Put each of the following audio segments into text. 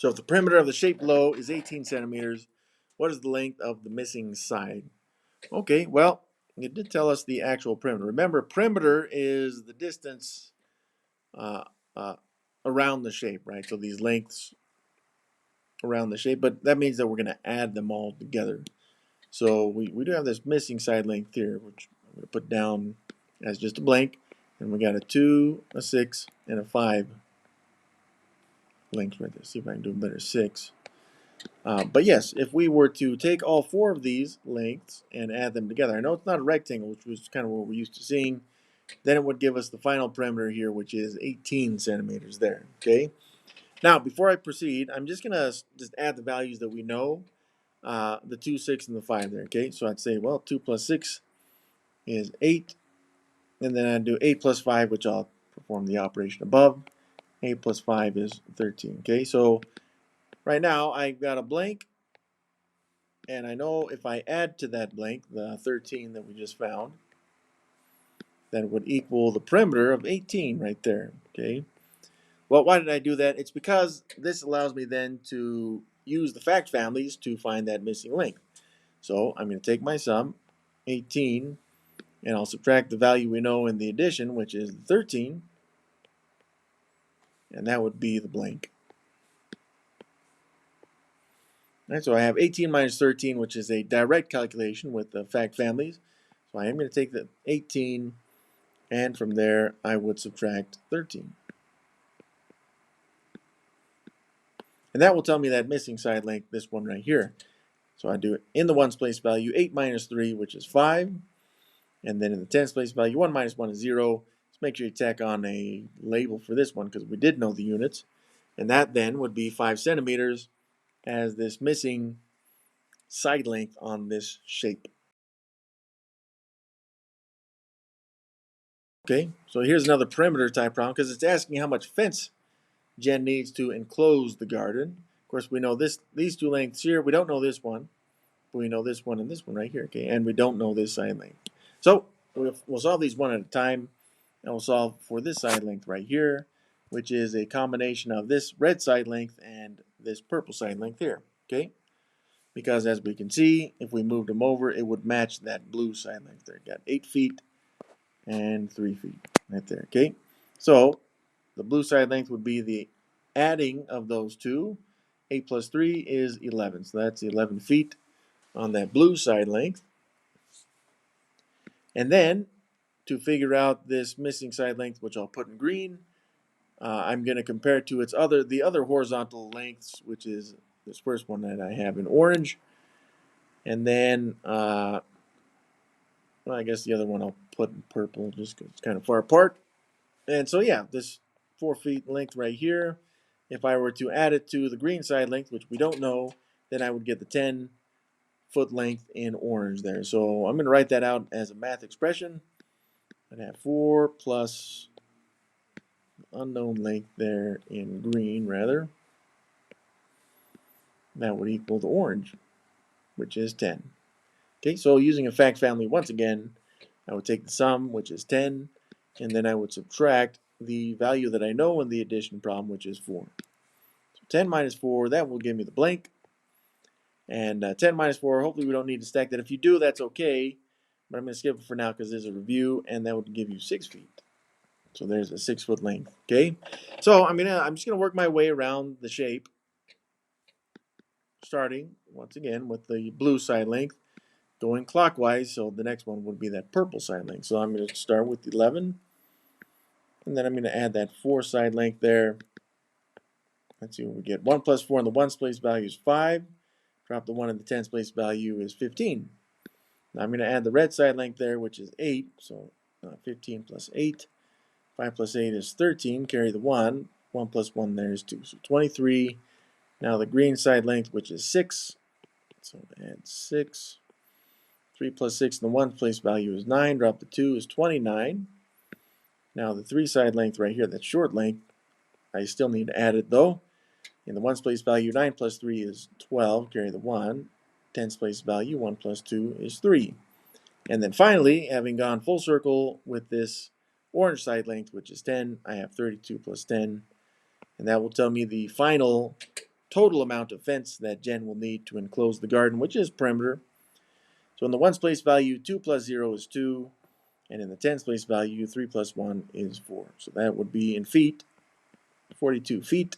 So if the perimeter of the shape below is 18 centimeters, what is the length of the missing side? Okay, well, it did tell us the actual perimeter. Remember, perimeter is the distance uh, uh, around the shape, right? So these lengths around the shape, but that means that we're going to add them all together. So we do have this missing side length here, which I'm going to put down as just a blank. And we got a 2, a 6, and a 5 length right there. See if I can do a better 6. But yes, if we were to take all 4 of these lengths and add them together, I know it's not a rectangle, which was kind of what we're used to seeing, then it would give us the final perimeter here, which is 18 centimeters there, okay? Now, before I proceed, I'm just going to just add the values that we know, the 2, 6, and the 5 there, okay? So I'd say, well, 2 plus 6 is 8, and then I'd do 8 plus 5, which I'll perform the operation above. 8 plus 5 is 13, okay? So right now, I've got a blank, and I know if I add to that blank the 13 that we just found, that would equal the perimeter of 18 right there, okay? Well, why did I do that? It's because this allows me then to use the fact families to find that missing length. So I'm going to take my sum, 18, and I'll subtract the value we know in the addition, which is 13, and that would be the blank. All right, so I have 18 minus 13, which is a direct calculation with the fact families. So I am going to take the 18, and from there I would subtract 13. And that will tell me that missing side length, this one right here. So I do it in the ones place value, 8 minus 3, which is 5. And then in the tens place value, 1 minus 1 is 0. Let's make sure you tack on a label for this one because we did know the units. And that then would be 5 centimeters as this missing side length on this shape. Okay, so here's another perimeter type problem because it's asking how much fence Jen needs to enclose the garden. Of course, we know these 2 lengths here. We don't know this one, but we know this one and this one right here. Okay, and we don't know this side length. So we'll solve these one at a time, and we'll solve for this side length right here, which is a combination of this red side length and this purple side length here. Okay, because as we can see, if we moved them over, it would match that blue side length there. Got 8 feet and 3 feet right there. Okay, so the blue side length would be the adding of those two. 8 plus 3 is 11, so that's 11 feet on that blue side length. And then to figure out this missing side length, which I'll put in green, I'm going to compare it to the other horizontal lengths, which is this first one that I have in orange. And then, well, I guess the other one I'll put in purple just because it's kind of far apart. And so, yeah, this 4 feet length right here, if I were to add it to the green side length, which we don't know, then I would get the 10-foot length in orange there. So I'm going to write that out as a math expression. I'd have 4 plus unknown length there in green, rather. That would equal the orange, which is 10. Okay, so using a fact family once again, I would take the sum, which is 10, and then I would subtract the value that I know in the addition problem, which is 4. So 10 minus 4, that will give me the blank. And 10 minus 4, hopefully we don't need to stack that. If you do, that's okay. But I'm going to skip it for now because there's a review, and that would give you 6 feet. So there's a 6-foot length. Okay. So I'm just gonna work my way around the shape, starting once again with the blue side length, going clockwise. So the next one would be that purple side length. So I'm going to start with 11, and then I'm going to add that 4 side length there. Let's see what we get. 1 plus 4 in the ones place value is 5. Drop the 1 in the tens place value is 15. Now I'm going to add the red side length there, which is 8. So 15 plus 8. 5 plus 8 is 13. Carry the 1. 1 plus 1 there is 2. So 23. Now the green side length, which is 6. So add 6. 3 plus 6 in the ones place value is 9. Drop the 2 is 29. Now the 3 side length right here, that short length, I still need to add it though. In the ones place value, 9 plus 3 is 12. Carry the 1. Tens place value, 1 plus 2 is 3. And then finally, having gone full circle with this orange side length, which is 10, I have 32 plus 10. And that will tell me the final total amount of fence that Jen will need to enclose the garden, which is perimeter. So in the ones place value, 2 plus 0 is 2. And in the tens place value, 3 plus 1 is 4. So that would be in feet, 42 feet.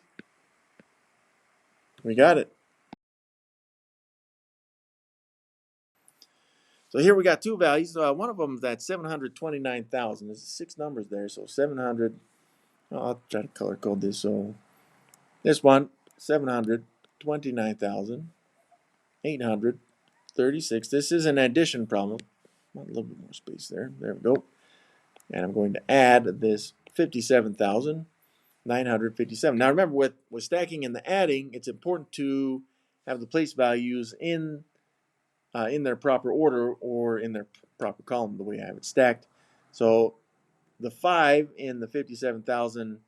We got it. So here we got two values. One of them is at 729,000. There's 6 numbers there. So 700. I'll try to color code this. So this one, 729,836. This is an addition problem. A little bit more space there. There we go. And I'm going to add this 57,957. Now remember, with stacking and the adding, it's important to have the place values in their proper order or in their proper column, the way I have it stacked. So the 5 in the 57,000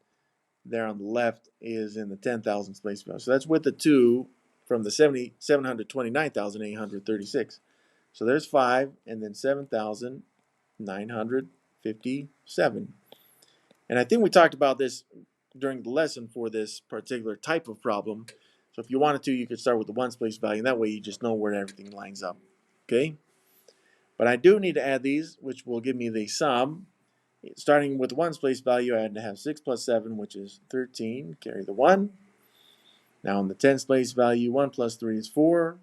there on the left is in the 10,000 place value. So that's with the 2 from the 729,836. So there's 5 and then 7,957. And I think we talked about this during the lesson for this particular type of problem. So if you wanted to, you could start with the ones place value, and that way you just know where everything lines up. Okay? But I do need to add these, which will give me the sum. Starting with the ones place value, I had to have 6 plus 7, which is 13. Carry the 1. Now in the tens place value, 1 plus 3 is 4.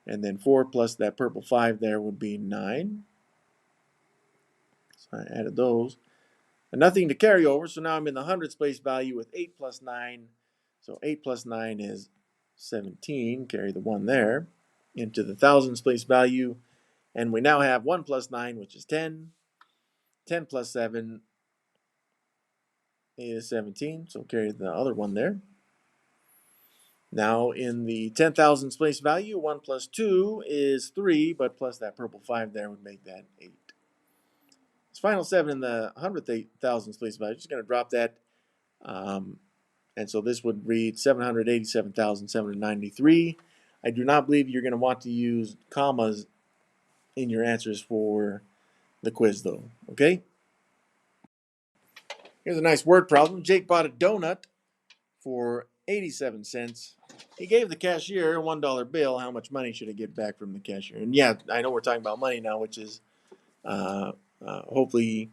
And then 4 plus that purple 5 there would be 9. So I added those. And nothing to carry over, so now I'm in the hundreds place value with 8 plus 9. So 8 plus 9 is 17. Carry the 1 there. Into the thousands place value. And we now have 1 plus 9, which is 10. 10 plus 7 is 17, so carry the other one there. Now in the 10,000 place value, 1 plus 2 is 3, but plus that purple 5 there would make that 8. This final 7 in the 100,000 place value, just going to drop that. And so this would read 787,793. I do not believe you're going to want to use commas in your answers for the quiz, though. Okay? Here's a nice word problem. Jake bought a donut for 87 cents. He gave the cashier a $1 bill. How much money should I get back from the cashier? And yeah, I know we're talking about money now, which is hopefully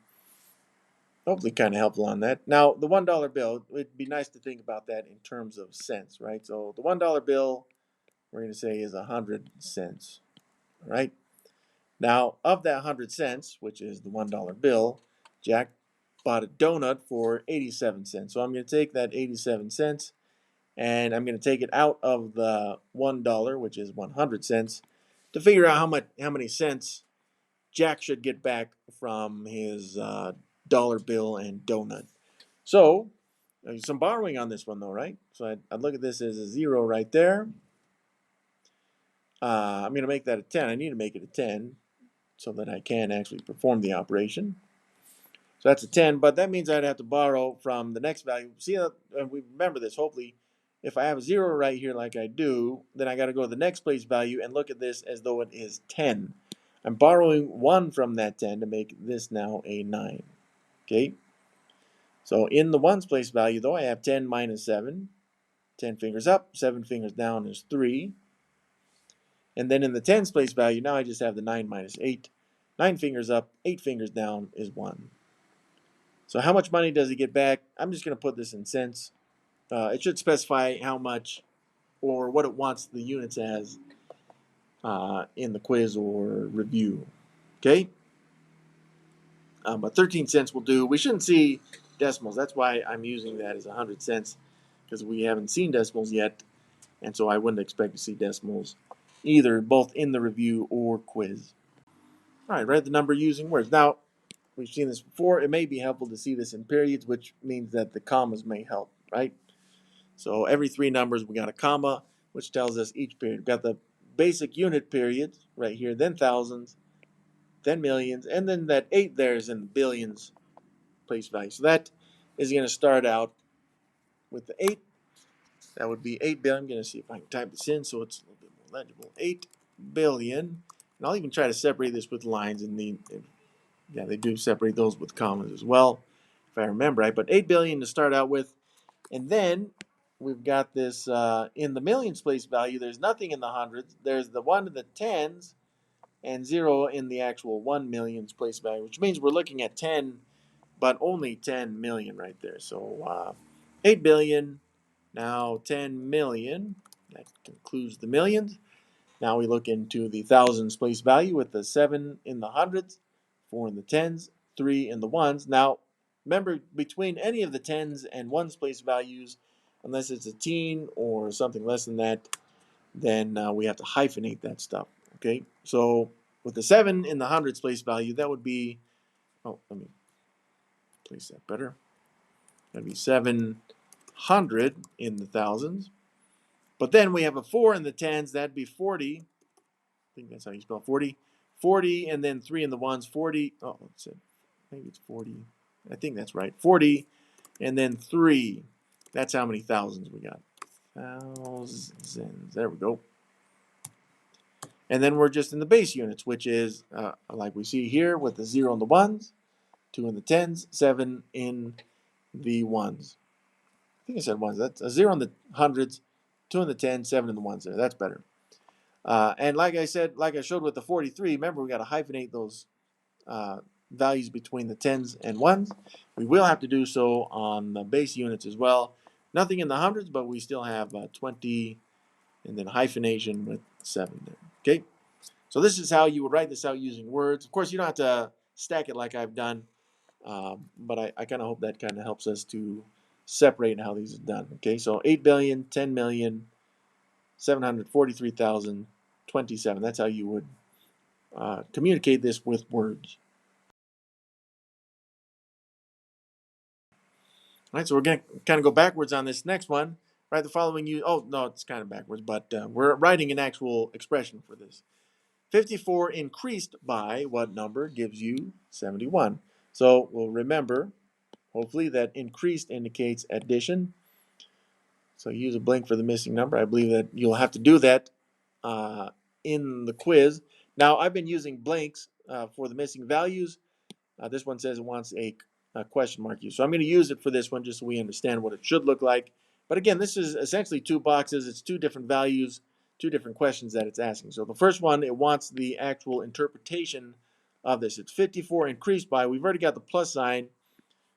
kind of helpful on that. Now, the $1 bill, it'd be nice to think about that in terms of cents, right? So the $1 bill, we're going to say is 100 cents, right? Now, of that 100 cents, which is the $1 bill, Jack bought a donut for 87 cents. So I'm going to take that 87 cents and I'm going to take it out of the $1, which is 100 cents, to figure out how many cents Jack should get back from his dollar bill and donut. So there's some borrowing on this one, though, right? So I'd look at this as a 0 right there. I'm going to make that a 10. I need to make it a 10 so that I can actually perform the operation. So that's a 10, but that means I'd have to borrow from the next value. See, we remember this, hopefully. If I have a 0 right here like I do, then I got to go to the next place value and look at this as though it is 10. I'm borrowing 1 from that 10 to make this now a 9. Okay? So in the ones place value, though, I have 10 minus 7. 10 fingers up, 7 fingers down is 3. And then in the tens place value, now I just have the 9 minus 8. 9 fingers up, 8 fingers down is 1. So how much money does he get back? I'm just going to put this in cents. It should specify how much or what it wants the units as in the quiz or review. Okay? But 13 cents will do. We shouldn't see decimals. That's why I'm using that as 100 cents, because we haven't seen decimals yet, and so I wouldn't expect to see decimals either, both in the review or quiz. All right, write the number using words. Now, we've seen this before. It may be helpful to see this in periods, which means that the commas may help, right? So every 3 numbers, we got a comma, which tells us each period. We've got the basic unit period right here, then thousands, then millions, and then that 8 there is in billions place value. So that is going to start out with the 8. That would be 8 billion. I'm going to see if I can type this in so it's a little bit more legible. 8 billion. And I'll even try to separate this with lines. Yeah, they do separate those with commas as well, if I remember right. But 8 billion to start out with. And then we've got this in the millions place value. There's nothing in the hundreds. There's the 1 in the tens and 0 in the actual 1 million's place value, which means we're looking at 10, but only 10 million right there. So 8 billion, now 10 million. That concludes the millions. Now we look into the thousands place value with the 7 in the hundreds, 4 in the tens, 3 in the ones. Now, remember, between any of the tens and ones place values, unless it's a teen or something less than that, then we have to hyphenate that stuff. Okay, so with the 7 in the hundreds place value, that would be, oh, let me place that better. That'd be 700 in the thousands. But then we have a 4 in the tens, that'd be 40. I think that's how you spell 40. 40, and then 3 in the ones, 40. Oh, let's see. Maybe it's 40. I think that's right. 40, and then 3. That's how many thousands we got. Thousands. There we go. And then we're just in the base units, which is like we see here with the 0 in the ones, 2 in the tens, 7 in the ones. I think I said ones. That's a 0 in the hundreds, 2 in the tens, 7 in the ones there. That's better. And like I said, like I showed with the 43, remember we got to hyphenate those values between the tens and ones. We will have to do so on the base units as well. Nothing in the hundreds, but we still have 20 and then hyphenation with 7 there. Okay, so this is how you would write this out using words. Of course, you don't have to stack it like I've done, but I kind of hope that kind of helps us to separate how these are done. Okay, so 8 billion, 10 million, 743,027. That's how you would communicate this with words. All right, so we're going to kind of go backwards on this next one. Right, the following oh, no, it's kind of backwards, but we're writing an actual expression for this. 54 increased by what number gives you 71? So we'll remember, hopefully, that increased indicates addition. So use a blank for the missing number. I believe that you'll have to do that in the quiz. Now, I've been using blanks for the missing values. This one says it wants a question mark used. So I'm going to use it for this one just so we understand what it should look like. But again, this is essentially 2 boxes. It's 2 different values, 2 different questions that it's asking. So the first one, it wants the actual interpretation of this. It's 54 increased by, we've already got the plus sign.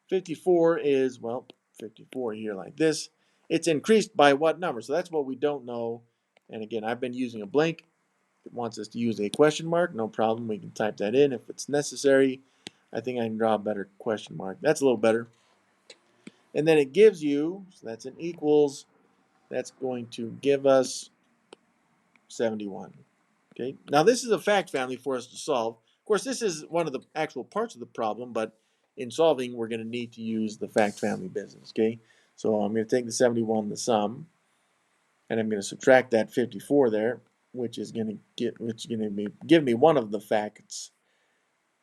54 is, well, 54 here like this. It's increased by what number? So that's what we don't know. And again, I've been using a blank. If it wants us to use a question mark, no problem. We can type that in if it's necessary. I think I can draw a better question mark. That's a little better. And then it gives you, so that's an equals, that's going to give us 71. Okay. Now this is a fact family for us to solve. Of course, this is one of the actual parts of the problem, but in solving, we're going to need to use the fact family business. Okay. So I'm going to take the 71, the sum, and I'm going to subtract that 54 there, which is going to give me one of the facts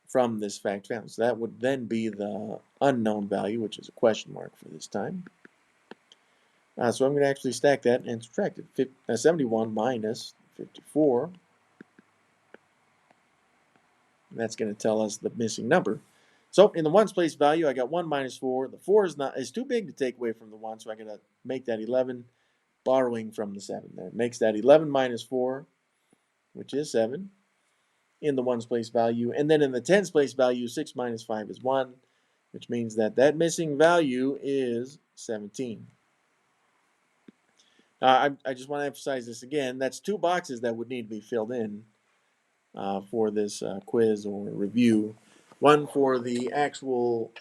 from this fact family. So that would then be the unknown value, which is a question mark for this time. So I'm going to actually stack that and subtract it. 71 minus 54. And that's going to tell us the missing number. So in the ones place value, I got 1 minus 4. The 4 is too big to take away from the 1, so I'm going to make that 11, borrowing from the 7 there. It makes that 11 minus 4, which is 7, in the ones place value. And then in the tens place value, 6 minus 5 is 1, which means that that missing value is 17. I just want to emphasize this again. That's 2 boxes that would need to be filled in for this quiz or review. One for the actual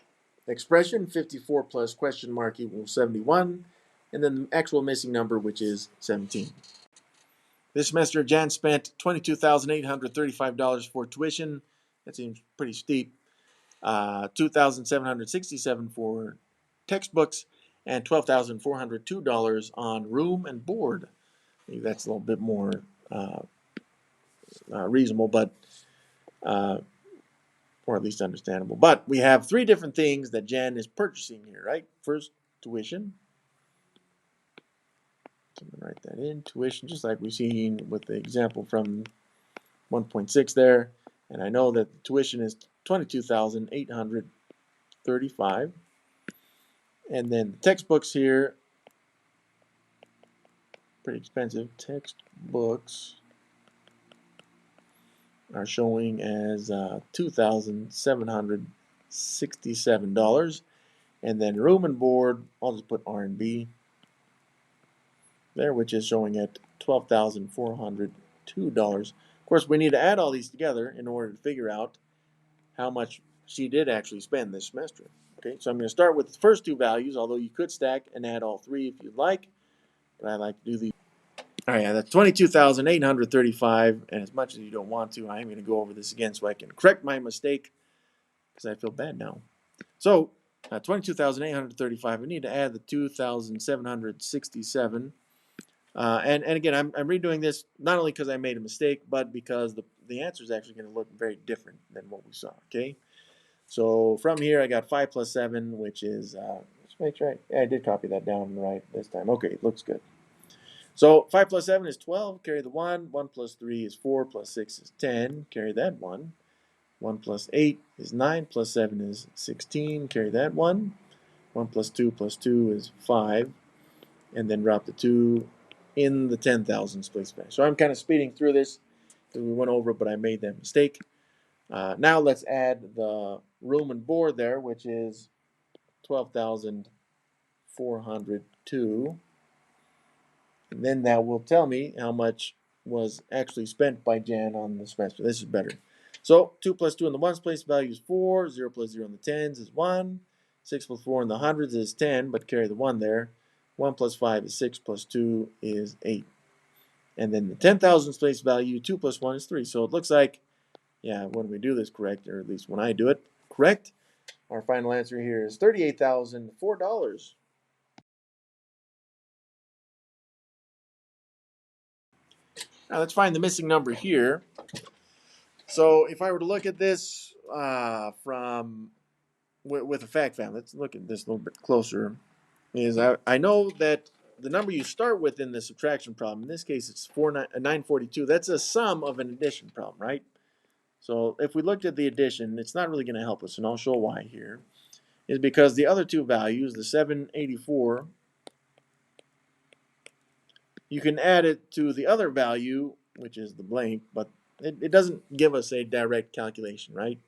expression, 54 plus question mark equals 71, and then the actual missing number, which is 17. This semester, Jan spent $22,835 for tuition. That seems pretty steep. $2,767 for textbooks, and $12,402 on room and board. Maybe that's a little bit more reasonable, but or at least understandable. But we have 3 different things that Jen is purchasing here, right? First, tuition. So I'm going to write that in. Tuition, just like we've seen with the example from 1.6 there. And I know that the tuition is $22,835. And then the textbooks here, pretty expensive. Textbooks are showing as $2,767. And then room and board, I'll just put R&B there, which is showing at $12,402. Of course, we need to add all these together in order to figure out how much she did actually spend this semester. Okay, so I'm going to start with the first two values, although you could stack and add all three if you'd like, but I like to do these. All right, that's 22,835, and as much as you don't want to, I'm going to go over this again so I can correct my mistake, because I feel bad now. So, 22,835, we need to add the 2,767. And again, I'm redoing this not only because I made a mistake, but because the answer is actually going to look very different than what we saw, okay? So from here, I got 5 plus 7, which is, let's make sure I did copy that down right this time. Okay, it looks good. So 5 plus 7 is 12, carry the 1. 1 plus 3 is 4, plus 6 is 10, carry that 1. 1 plus 8 is 9, plus 7 is 16, carry that 1. 1 plus 2 is 5, and then drop the 2 in the 10,000s place back. So I'm kind of speeding through this because we went over it, but I made that mistake. Now let's add the room and board there, which is 12,402. And then that will tell me how much was actually spent by Jan on the semester. This is better. So 2 plus 2 in the ones place value is 4. 0 plus 0 in the tens is 1. 6 plus 4 in the hundreds is 10, but carry the 1 there. 1 plus 5 is 6, plus 2 is 8. And then the 10,000 place value, 2 plus 1 is 3. So it looks like, yeah, when we do this correct, or at least when I do it correct, our final answer here is $38,004. Now let's find the missing number here. So if I were to look at this with a fact family, let's look at this a little bit closer. I know that the number you start with in the subtraction problem, in this case it's 942, that's a sum of an addition problem, right? So if we looked at the addition, it's not really going to help us, and I'll show why here. Is because the other two values, the 784, you can add it to the other value, which is the blank, but it doesn't give us a direct calculation, right?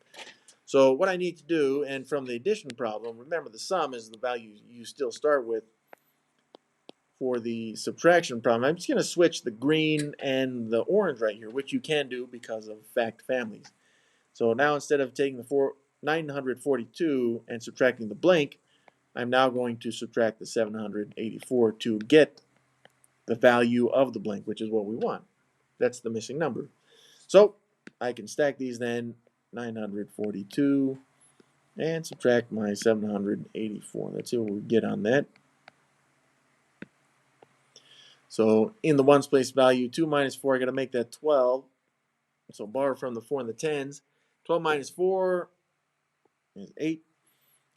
So what I need to do, and from the addition problem, remember the sum is the value you still start with. For the subtraction problem, I'm just going to switch the green and the orange right here, which you can do because of fact families. So now instead of taking the 942 and subtracting the blank, I'm now going to subtract the 784 to get the value of the blank, which is what we want. That's the missing number. So I can stack these then, 942, and subtract my 784. Let's see what we get on that. So in the ones place value, 2 minus 4, I got to make that 12. So borrow from the 4 and the tens. 12 minus 4 is 8.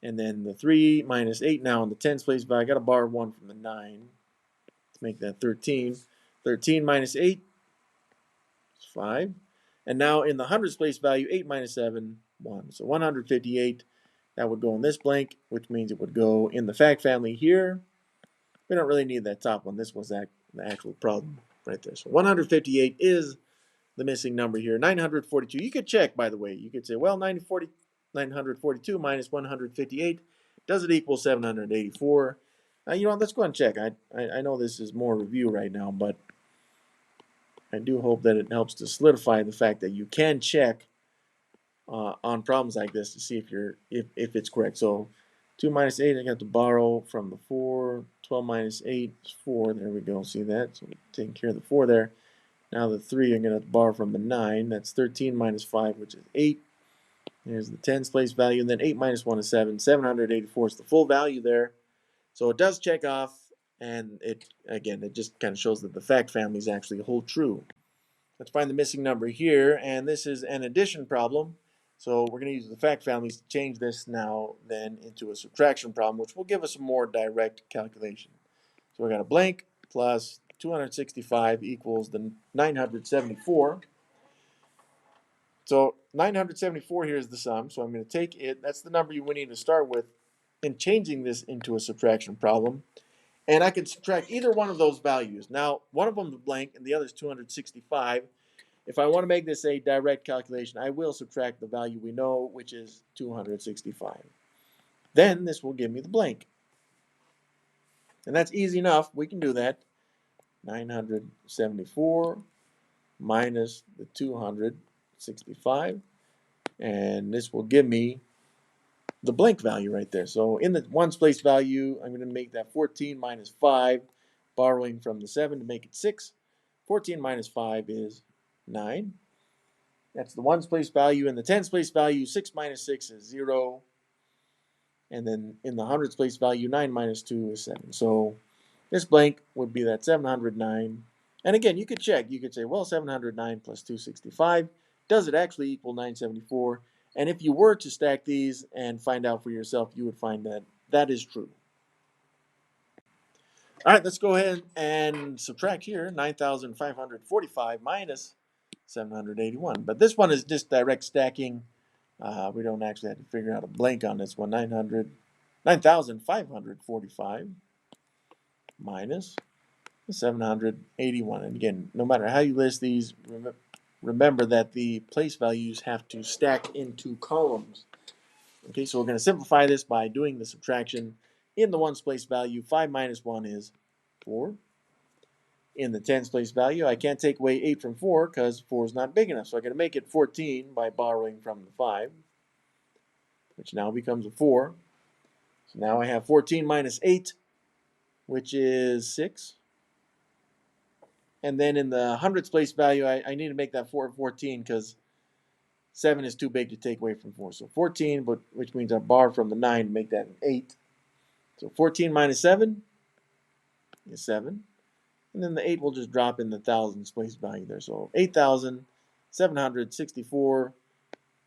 And then the 3 minus 8 now in the tens place value, I got to borrow 1 from the 9 to make that 13. 13 minus 8 is 5. And now in the hundreds place value, 8 minus 7, 1. So 158, that would go in this blank, which means it would go in the fact family here. We don't really need that top one. This was the actual problem right there. So 158 is the missing number here. 942. You could check, by the way. You could say, well, 942 minus 158, does it equal 784? You know what? Let's go ahead and check. I know this is more review right now, but I do hope that it helps to solidify the fact that you can check on problems like this to see if it's correct. So 2 minus 8, I got to borrow from the 4. 12 minus 8 is 4. There we go. See that? So we're taking care of the 4 there. Now the 3, I'm going to have to borrow from the 9. That's 13 minus 5, which is 8. There's the tens place value. And then 8 minus 1 is 7. 784 is the full value there. So it does check off. And it just kind of shows that the fact families actually hold true. Let's find the missing number here. And this is an addition problem. So we're going to use the fact families to change this now then into a subtraction problem, which will give us a more direct calculation. So we got a blank plus 265 equals the 974. So 974 here is the sum. So I'm going to take it. That's the number we need to start with in changing this into a subtraction problem. And I can subtract either one of those values. Now, one of them is blank and the other is 265. If I want to make this a direct calculation, I will subtract the value we know, which is 265. Then this will give me the blank. And that's easy enough. We can do that. 974 minus the 265. And this will give me the blank value right there. So in the ones place value, I'm going to make that 14 minus 5, borrowing from the 7 to make it 6. 14 minus 5 is 9. That's the ones place value. In the tens place value, 6 minus 6 is 0. And then in the hundreds place value, 9 minus 2 is 7. So this blank would be that 709. And again, you could check. You could say, well, 709 plus 265, does it actually equal 974? And if you were to stack these and find out for yourself, you would find that that is true. All right, let's go ahead and subtract here 9,545 minus 781. But this one is just direct stacking. We don't actually have to figure out a blank on this one. 9,545 minus 781. And again, no matter how you list these, remember that the place values have to stack into columns. Okay, so we're going to simplify this by doing the subtraction. In the ones place value, 5 minus 1 is 4. In the tens place value, I can't take away 8 from 4 because 4 is not big enough. So I'm going to make it 14 by borrowing from the 5, which now becomes a 4. So now I have 14 minus 8, which is 6. And then in the hundreds place value, I need to make that 14 because 7 is too big to take away from 4. So 14, but which means I borrow from the 9 to make that an 8. So 14 minus 7 is 7. And then the 8 will just drop in the thousands place value there. So 8,764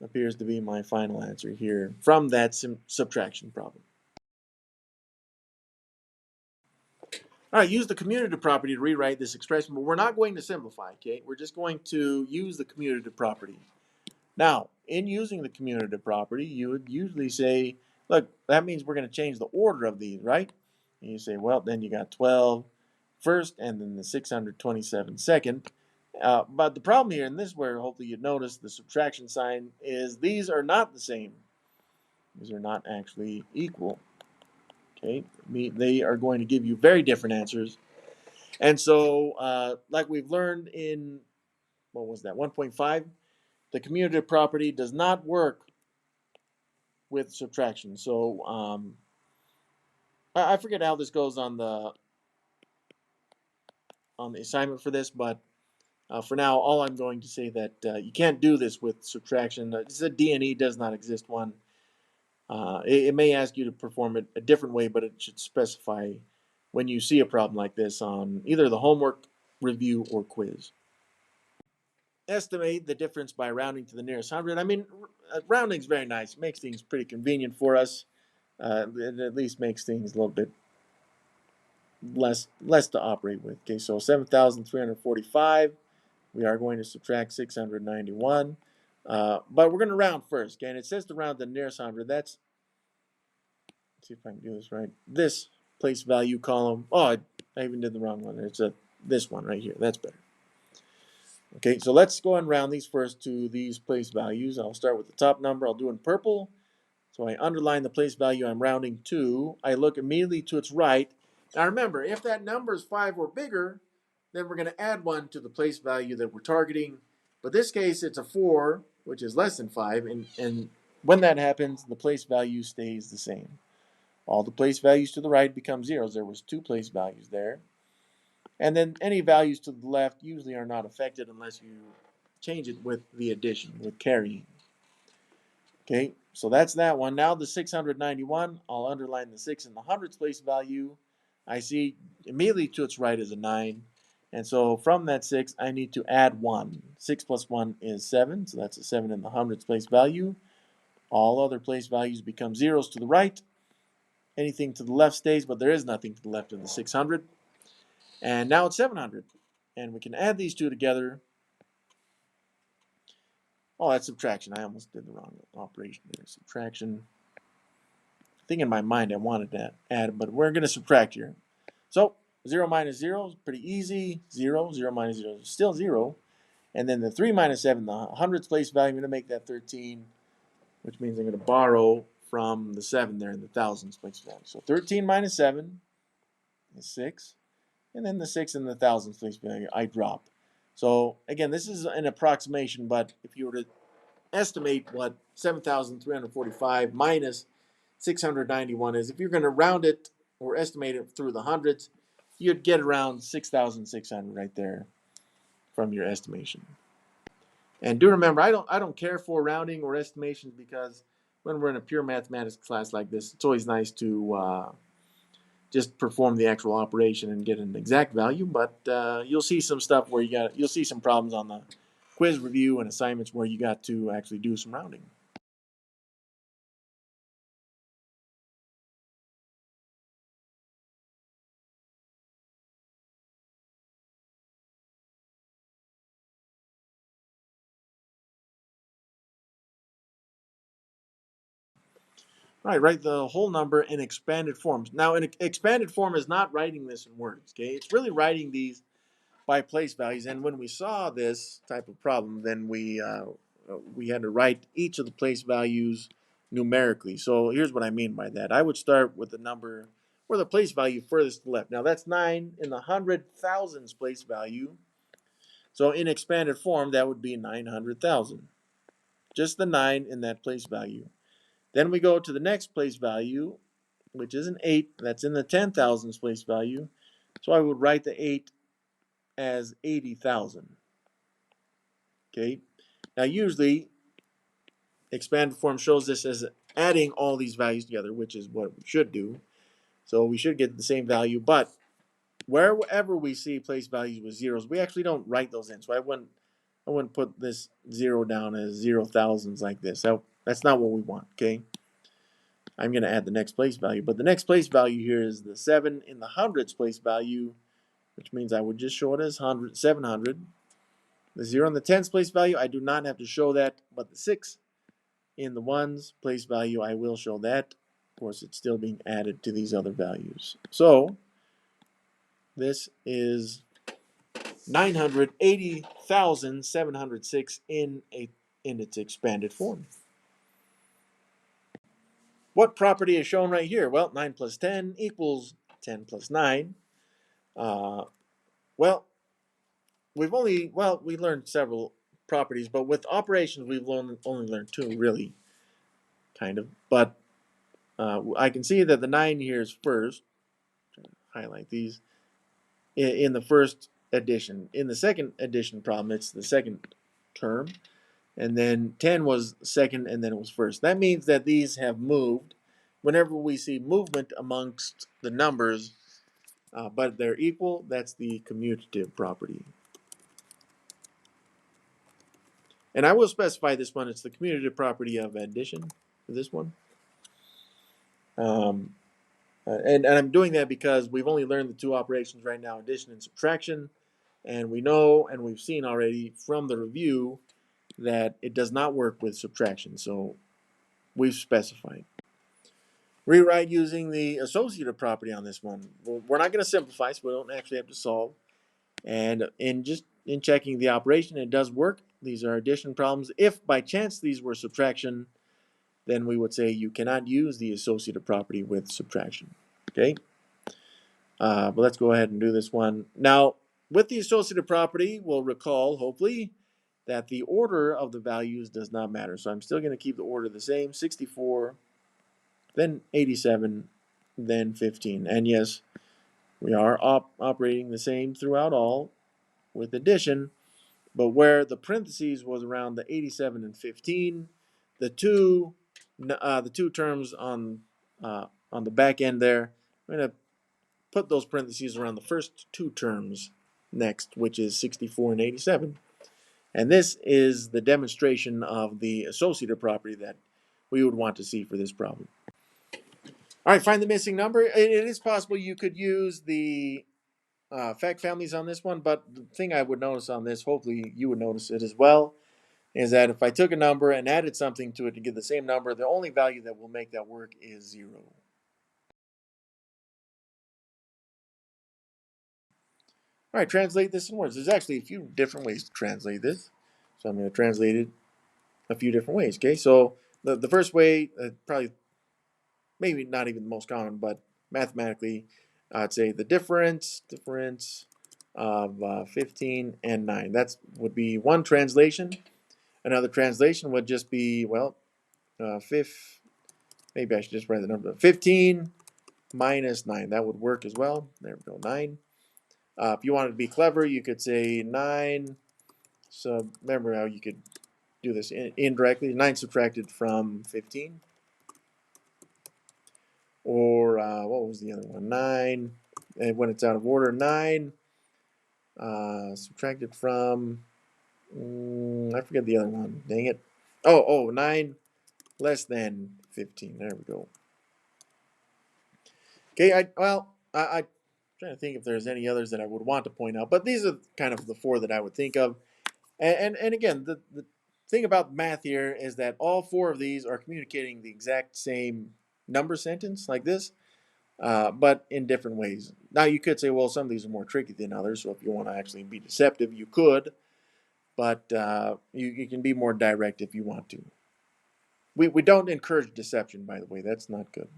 appears to be my final answer here from that subtraction problem. All right, use the commutative property to rewrite this expression, but we're not going to simplify, okay? We're just going to use the commutative property. Now, in using the commutative property, you would usually say, look, that means we're going to change the order of these, right? And you say, well, then you got 12 first and then the 627 second. But the problem here, and this is where hopefully you notice the subtraction sign, is these are not the same. These are not actually equal. Okay, they are going to give you very different answers. And so, like we've learned in, what was that, 1.5, the commutative property does not work with subtraction. So I forget how this goes on the assignment for this, but for now, all I'm going to say that you can't do this with subtraction. This is a D&E does not exist one. It may ask you to perform it a different way, but it should specify when you see a problem like this on either the homework, review, or quiz. Estimate the difference by rounding to the nearest hundred. I mean, rounding is very nice. It makes things pretty convenient for us. It at least makes things a little bit less to operate with. Okay, so 7,345. We are going to subtract 691. But we're going to round first. Okay, and it says to round to the nearest hundred. Let's see if I can do this right. This place value column. Oh, I even did the wrong one. It's this one right here. That's better. Okay, so let's go and round these first to these place values. I'll start with the top number. I'll do it in purple. So I underline the place value I'm rounding to. I look immediately to its right. Now remember, if that number is 5 or bigger, then we're going to add 1 to the place value that we're targeting. But this case, it's a 4, which is less than 5. And when that happens, the place value stays the same. All the place values to the right become zeros. There was 2 place values there. And then any values to the left usually are not affected unless you change it with the addition, with carrying. Okay, so that's that one. Now the 691, I'll underline the 6 in the hundreds place value. I see immediately to its right is a 9. And so from that 6, I need to add 1. 6 plus 1 is 7, so that's a 7 in the hundreds place value. All other place values become zeros to the right. Anything to the left stays, but there is nothing to the left of the 600. And now it's 700. And we can add these two together. Oh, that's subtraction. I almost did the wrong operation there. Subtraction. I think in my mind I wanted to add, but we're going to subtract here. So 0 minus 0 is pretty easy. 0, 0 minus 0 is still 0. And then the 3 minus 7, the hundredths place value, I'm going to make that 13, which means I'm going to borrow from the 7 there in the thousands place value. So 13 minus 7 is 6. And then the 6 in the thousands place value, I drop. So again, this is an approximation, but if you were to estimate what 7,345 minus 691 is, if you're going to round it or estimate it through the hundreds, you'd get around 6,600 right there from your estimation. And do remember, I don't care for rounding or estimations, because when we're in a pure mathematics class like this, it's always nice to just perform the actual operation and get an exact value. But you'll see some stuff where you'll see some problems on the quiz review and assignments where you got to actually do some rounding. Right, write the whole number in expanded forms. Now, an expanded form is not writing this in words, okay? It's really writing these by place values. And when we saw this type of problem, then we had to write each of the place values numerically. So here's what I mean by that. I would start with the number or the place value furthest left. Now that's 9 in the hundred thousands place value. So in expanded form, that would be 900,000. Just the 9 in that place value. Then we go to the next place value, which is an 8. That's in the 10,000s place value. So I would write the 8 as 80,000. Okay. Now usually expanded form shows this as adding all these values together, which is what we should do. So we should get the same value, but wherever we see place values with zeros, we actually don't write those in. So I wouldn't put this 0 down as 0,000s like this. That's not what we want, okay? I'm going to add the next place value, but the next place value here is the 7 in the hundreds place value, which means I would just show it as 700. The 0 in the tens place value, I do not have to show that, but the 6 in the ones place value, I will show that. Of course, it's still being added to these other values. So this is 980,706 in its expanded form. What property is shown right here? Well, 9 plus 10 equals 10 plus 9. Well, we learned several properties, but with operations, we've only learned 2, really, kind of. But I can see that the 9 here is first. Highlight these in the first addition. In the second addition problem, it's the second term, and then 10 was second, and then it was first. That means that these have moved. Whenever we see movement amongst the numbers, but they're equal, that's the commutative property. And I will specify this one. It's the commutative property of addition for this one. And I'm doing that because we've only learned the 2 operations right now, addition and subtraction. And we know, and we've seen already from the review, that it does not work with subtraction. So we've specified. Rewrite using the associative property on this one. We're not going to simplify, so we don't actually have to solve. And in checking the operation, it does work. These are addition problems. If by chance these were subtraction, then we would say you cannot use the associative property with subtraction. Okay? But let's go ahead and do this one. Now, with the associative property, we'll recall, hopefully, that the order of the values does not matter. So I'm still going to keep the order the same, 64, then 87, then 15. And yes, we are operating the same throughout all with addition, but where the parentheses was around the 87 and 15, the two terms on the back end there, I'm going to put those parentheses around the first 2 terms next, which is 64 and 87. And this is the demonstration of the associative property that we would want to see for this problem. All right, find the missing number. It is possible you could use the fact families on this one, but the thing I would notice on this, hopefully you would notice it as well, is that if I took a number and added something to it to get the same number, the only value that will make that work is 0. All right, translate this in words. There's actually a few different ways to translate this. So I'm going to translate it a few different ways. Okay, so the first way, probably maybe not even the most common, but mathematically, I'd say the difference of 15 and 9. That would be one translation. Another translation would just be, well, maybe I should just write the number. 15 minus 9. That would work as well. There we go, 9. If you wanted to be clever, you could say 9. So remember how you could do this indirectly. 9 subtracted from 15. Or what was the other one? 9. And when it's out of order, 9 subtracted from, I forget the other one. Dang it. 9 less than 15. There we go. Okay, I'm trying to think if there's any others that I would want to point out, but these are kind of the four that I would think of. And again, the thing about math here is that all four of these are communicating the exact same number sentence like this, but in different ways. Now you could say, well, some of these are more tricky than others, so if you want to actually be deceptive, you could, but you can be more direct if you want to. We don't encourage deception, by the way. That's not good.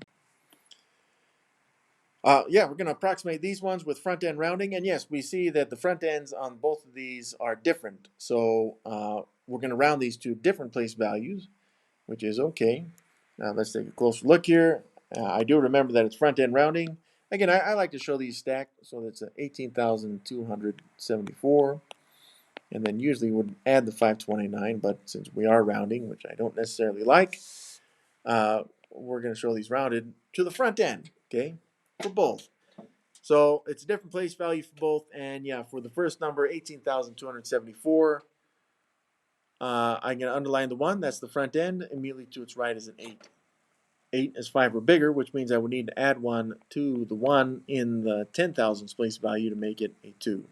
Yeah, we're going to approximate these ones with front end rounding. And yes, we see that the front ends on both of these are different. So we're going to round these to different place values, which is okay. Let's take a closer look here. I do remember that it's front end rounding. Again, I like to show these stacked. So that's 18,274. And then usually would add the 529. But since we are rounding, which I don't necessarily like, we're going to show these rounded to the front end, okay, for both. So it's a different place value for both. And yeah, for the first number, 18,274, I'm going to underline the 1. That's the front end. Immediately to its right is an 8. 8 is 5 or bigger, which means I would need to add 1 to the 1 in the 10,000s place value to make it a 2.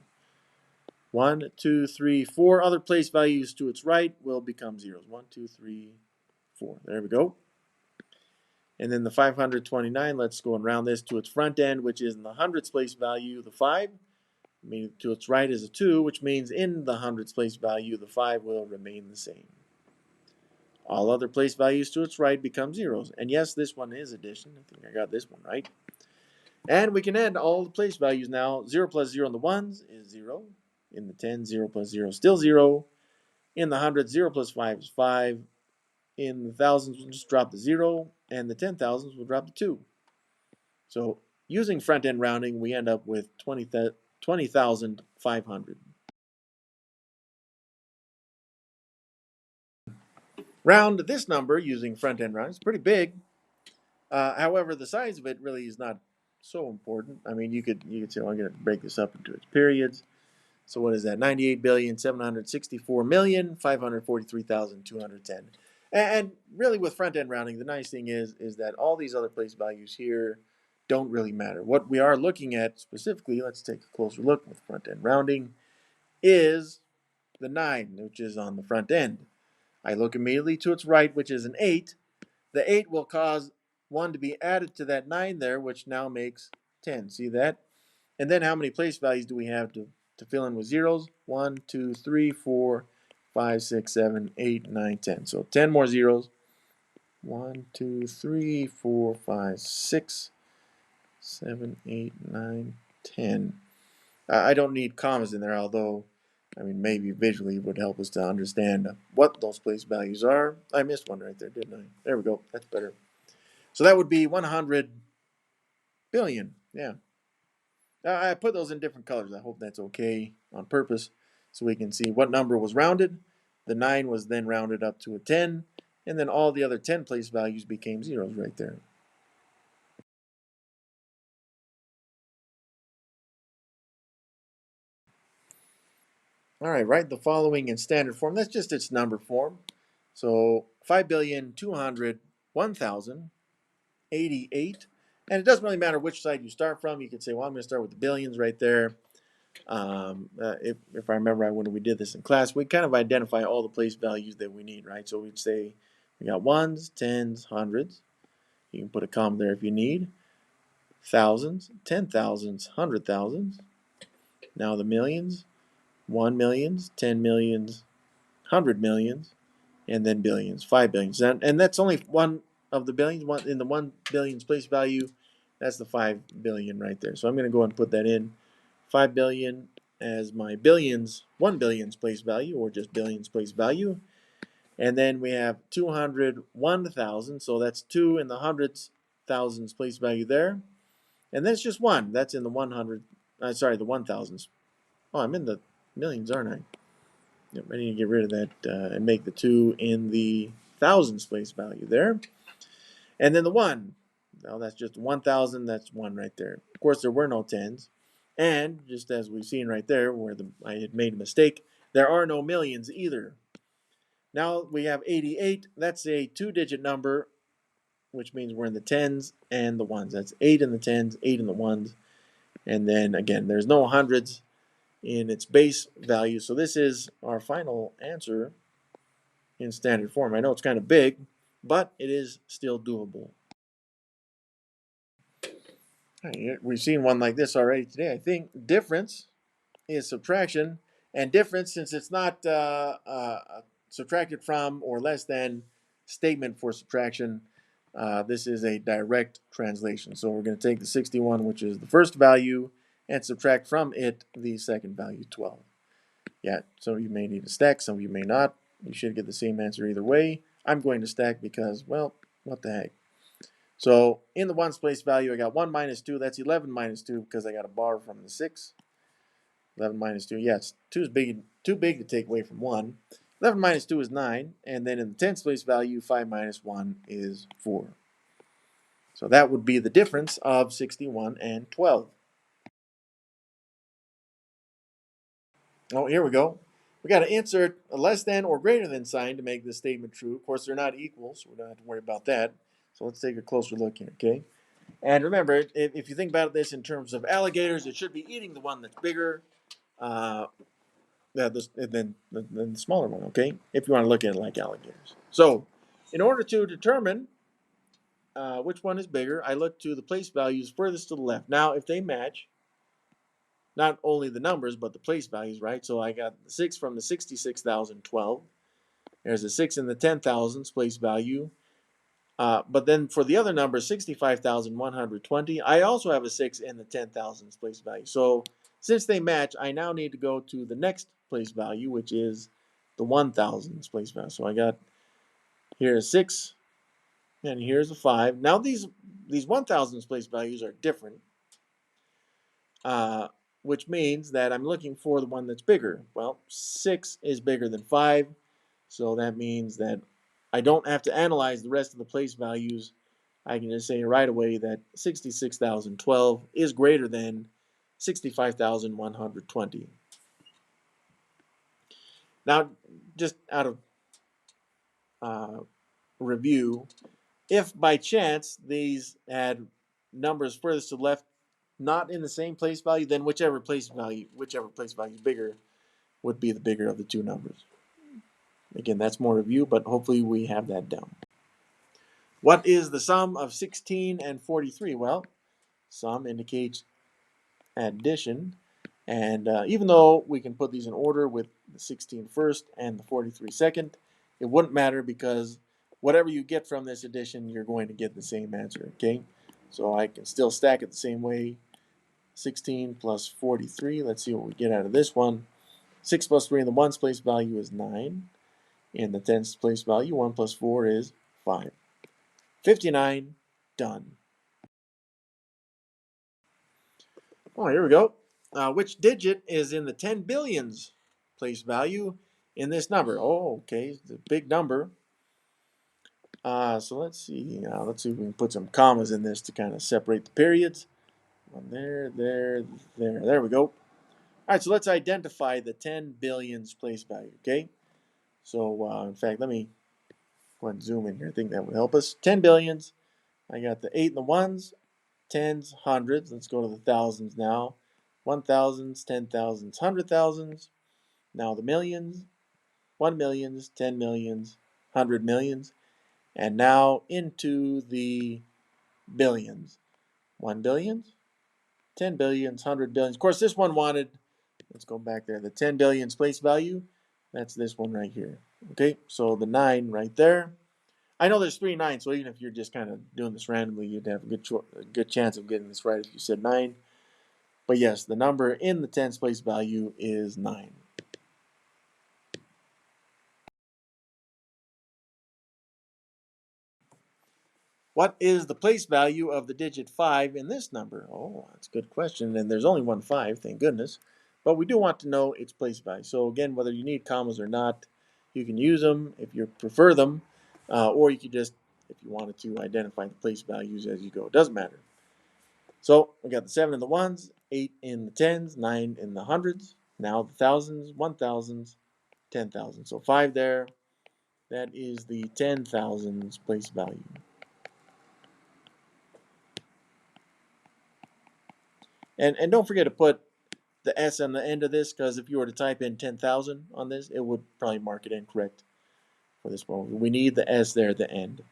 1, 2, 3, 4 other place values to its right will become zeros. 1, 2, 3, 4. There we go. And then the 529, let's go and round this to its front end, which is in the hundreds place value, the 5. Meaning to its right is a 2, which means in the hundreds place value, the 5 will remain the same. All other place values to its right become zeros. And yes, this one is addition. I think I got this one right. And we can add all the place values now. 0 plus 0 in the ones is 0. In the 10, 0 plus 0 is still 0. In the hundreds, 0 plus 5 is 5. In the thousands, we'll just drop the 0. And the 10,000s will drop the 2. So using front-end rounding, we end up with 20,500. Round this number using front-end rounding. It's pretty big. However, the size of it really is not so important. I mean, you could say, well, I'm going to break this up into its periods. So what is that? 98,764,543,210. And really with front-end rounding, the nice thing is that all these other place values here don't really matter. What we are looking at specifically, let's take a closer look with front-end rounding, is the 9, which is on the front end. I look immediately to its right, which is an 8. The 8 will cause 1 to be added to that 9 there, which now makes 10. See that? And then how many place values do we have to fill in with zeros? 1, 2, 3, 4, 5, 6, 7, 8, 9, 10. So 10 more zeros. 1, 2, 3, 4, 5, 6, 7, 8, 9, 10. I don't need commas in there, although, I mean, maybe visually would help us to understand what those place values are. I missed one right there, didn't I? There we go. That's better. So that would be 100 billion. Yeah. I put those in different colors. I hope that's okay on purpose so we can see what number was rounded. The 9 was then rounded up to a 10, and then all the other 10 place values became zeros right there. All right, write the following in standard form. That's just its number form. So 5,201,088. And it doesn't really matter which side you start from. You could say, well, I'm going to start with the billions right there. If I remember right when we did this in class, we kind of identify all the place values that we need, right? So we'd say we got ones, tens, hundreds. You can put a comma there if you need. Thousands, 10,000s, 100,000s. Now the millions, 1 millions, 10 millions, 100 millions, and then billions, 5 billions. And that's only one of the billions. One in the 1 billion's place value, that's the 5 billion right there. So I'm going to go ahead and put that in. 5 billion as my billions, 1 billion's place value, or just billions place value. And then we have 201,000, so that's 2 in the hundreds thousands place value there. And then it's just 1. That's in the 100, sorry, the 1,000s. Oh, I'm in the millions, aren't I? Yep, I need to get rid of that and make the 2 in the thousands place value there. And then the 1. Now that's just 1,000, that's 1 right there. Of course, there were no 10s. And just as we've seen right there where I had made a mistake, there are no millions either. Now we have 88. That's a 2-digit number, which means we're in the 10s and the 1s. That's 8 in the 10s, 8 in the 1s. And then again, there's no hundreds in its base value. So this is our final answer in standard form. I know it's kind of big, but it is still doable. We've seen one like this already today. I think difference is subtraction, and difference, since it's not subtracted from or less than statement for subtraction, this is a direct translation. So we're going to take the 61, which is the first value, and subtract from it the second value, 12. Yeah, some of you may need to stack, some of you may not. You should get the same answer either way. I'm going to stack because, well, what the heck. So in the ones place value, I got 1 minus 2. That's 11 minus 2 because I got to borrow from the 6. 11 minus 2. Yes, 2 is too big to take away from 1. 11 minus 2 is 9. And then in the tens place value, 5 minus 1 is 4. So that would be the difference of 61 and 12. Oh, here we go. We got to insert a less than or greater than sign to make this statement true. Of course, they're not equal, so we don't have to worry about that. So let's take a closer look here, okay? And remember, if you think about this in terms of alligators, it should be eating the one that's bigger than the smaller one, okay? If you want to look at it like alligators. So, in order to determine which one is bigger, I look to the place values furthest to the left. Now, if they match, not only the numbers, but the place values, right? So I got the 6 from the 66,012. There's a 6 in the 10,000s place value. But then for the other number, 65,120, I also have a 6 in the 10,000s place value. So since they match, I now need to go to the next place value, which is the 1,000s place value. So I got here a 6, and here's a 5. Now these 1,000s place values are different, which means that I'm looking for the one that's bigger. Well, 6 is bigger than 5, so that means that I don't have to analyze the rest of the place values. I can just say right away that 66,012 is greater than 65,120. Now, just out of review, if by chance these had numbers furthest to the left not in the same place value, then whichever place value is bigger would be the bigger of the two numbers. Again, that's more review, but hopefully we have that down. What is the sum of 16 and 43? Well, sum indicates addition, and even though we can put these in order with the 16 first and the 43 second, it wouldn't matter because whatever you get from this addition, you're going to get the same answer, okay? So I can still stack it the same way. 16 plus 43, let's see what we get out of this one. 6 plus 3 in the ones place value is 9. In the tens place value, 1 plus 4 is 5. 59, done. Oh, here we go. Which digit is in the 10 billions place value in this number? Oh, okay, it's a big number. So let's see. Let's see if we can put some commas in this to kind of separate the periods. There. There we go. All right, so let's identify the 10 billions place value, okay? So, in fact, let me go ahead and zoom in here. I think that would help us. 10 billions. I got the 8 and the 1s, 10s, 100s. Let's go to the thousands now. 1,000s, 10,000s, 100,000s. Now the millions, 1 millions, 10 millions, 100 millions. And now into the billions. 1 billion, 10 billions, 100 billions. Of course, this one wanted let's go back there. The 10 billion's place value, that's this one right here. Okay, so the 9 right there. I know there's 3 9s, so even if you're just kind of doing this randomly, you'd have a good chance of getting this right if you said 9. But yes, the number in the tens place value is 9. What is the place value of the digit 5 in this number? Oh, that's a good question. And there's only one 5, thank goodness. But we do want to know its place value. So again, whether you need commas or not, you can use them if you prefer them. Or you could just, if you wanted to, identify the place values as you go. It doesn't matter. So we got the 7 in the ones, 8 in the tens, 9 in the hundreds. Now the thousands, 1,000s, 10,000. So 5 there. That is the 10,000s place value. And don't forget to put the S on the end of this, because if you were to type in 10,000 on this, it would probably mark it incorrect for this one. We need the S there at the end.